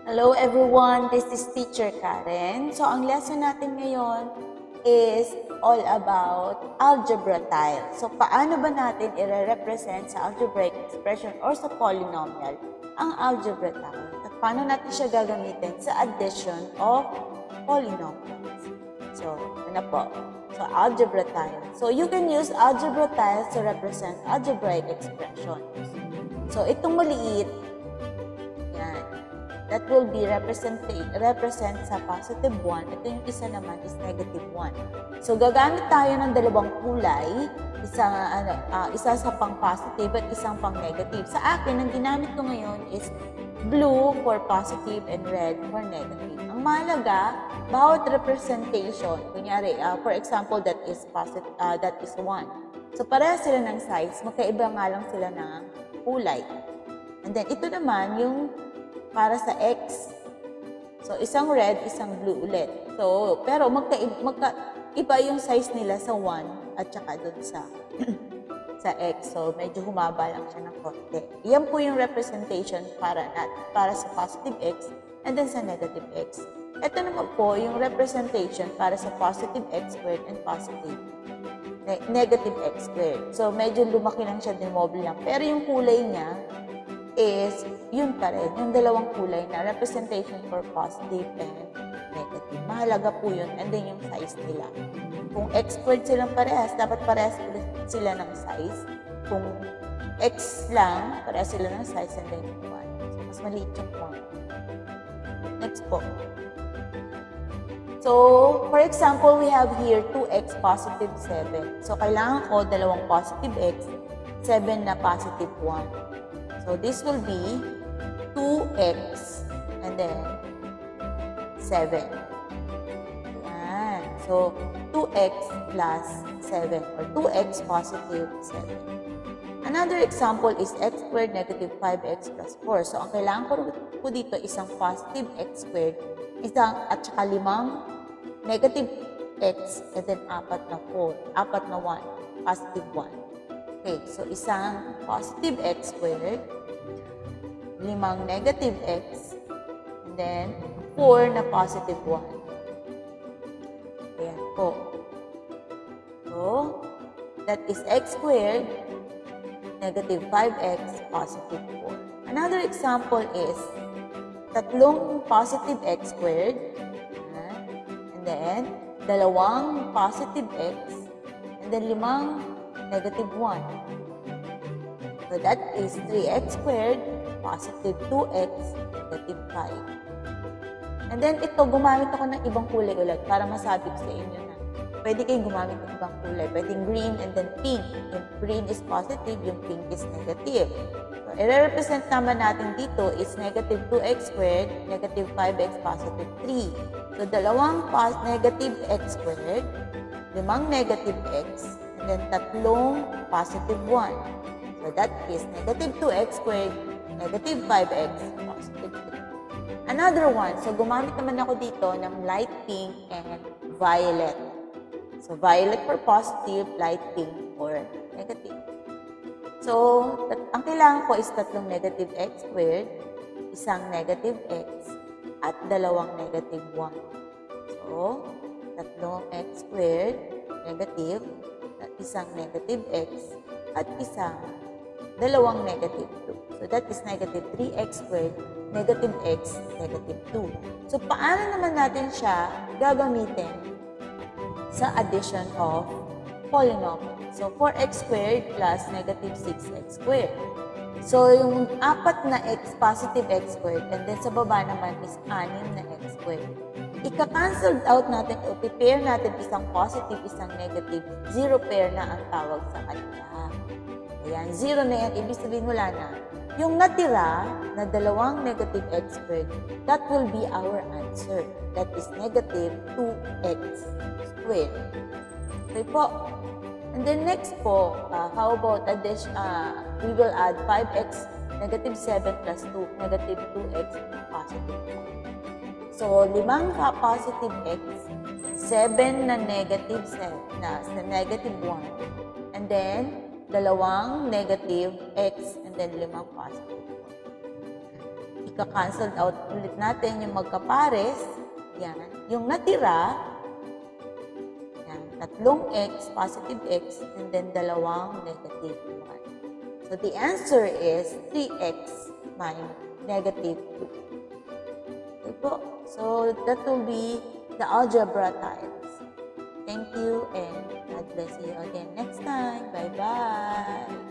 Hello everyone, this is Teacher Karen. So ang lesson natin ngayon is all about algebra tile. So paano ba natin i-represent sa algebraic expression or sa polynomial ang algebra tile? At paano natin siya gagamitin sa addition of polynomials? So ano po? So algebra tile. So you can use algebra tiles to represent algebraic expressions. So itong maliit, that will be represent sa positive 1. Ito yung isa naman is negative 1. So, gagamit tayo ng dalawang kulay. Isa sa pang-positive at isang pang-negative. Sa akin, ang ginamit ko ngayon is blue for positive and red for negative. Ang mahalaga, bawat representation, kunyari, for example, that is 1. So, pareha sila ng size, magkaiba nga lang sila ng kulay. And then, ito naman, yung para sa X. So, isang red, isang blue ulit. So, pero iba yung size nila sa 1 at saka dun sa X. So, medyo humaba lang siya ng konti. Yan po yung representation para sa positive X and then sa negative X. Ito naman po yung representation para sa positive X squared and positive negative X squared. So, medyo lumaki lang siya, demoble lang. Pero yung kulay niya is yun pa rin, yung dalawang kulay na representation for positive and negative. Mahalaga po yun, and then yung size nila. Kung X squared silang parehas, dapat parehas sila ng size. Kung X lang, parehas sila ng size, and then yung 1. So, mas maliit yung 1. Next po. So, for example, we have here 2x positive 7. So, kailangan ko dalawang positive x, 7 na positive 1. So, this will be 2x and then 7. Ayan. So, 2x plus 7 or 2x positive 7. Another example is x squared negative 5x plus 4. So, ang kailangan ko dito isang positive x squared, isang at saka 5 negative x and then 4 na 1, positive 1. Okay, so isang positive x squared, 5 negative x, and then 4 na positive 1. Ayan po. So, that is x squared, negative 5x, positive 4. Another example is tatlong positive x squared, and then dalawang positive x, and then 5 negative 1. So, that is 3x squared, positive 2x, negative 5. And then, ito, gumamit ako ng ibang kulay ulit para masabi ko sa inyo na pwede kayong gumamit ng ibang kulay. Pwedeng green and then pink. Yung green is positive, yung pink is negative. So, i-represent naman natin dito is negative 2x squared, negative 5x, positive 3. So, dalawang negative x squared, 5 negative x, and then tatlong positive 1. So, that is negative 2x squared, negative 5x, positive 3. Another one, so gumamit naman ako dito ng light pink and violet. So, violet for positive, light pink for negative. So, ang kailangan ko is tatlong negative x squared, isang negative x, at dalawang negative 1. So, tatlong x squared, negative, at isang negative x, at dalawang negative 2. So, that is negative 3x squared, negative x, negative 2. So, paano naman natin siya gagamitin sa addition of polynomial? So, 4x squared plus negative 6x squared. So, yung 4 na x, positive x squared, and then sa baba naman is 6 na x squared. Ika-cancel out natin o i-pair natin isang positive, isang negative, 0 pair na ang tawag sa kanila. Ayan, 0 na yan, ibig sabihin wala na. Yung natira na dalawang negative x squared, that will be our answer. That is negative 2x squared. Okay po. And then next po, how about addition? We will add 5x, negative 7 plus 2, negative 2x, positive 1. So, 5 positive x, 7 na negative 7, na negative 1, and then dalawang negative x, and then 5 positive. ika-cancel out ulit natin yung magkapares. Yan. Yung natira, yan, 3x, positive x, and then 2 negative 1. So, the answer is 3x minus negative 2. Okay po. So, that will be the algebra tiles. Thank you and God bless you again next time. Bye-bye.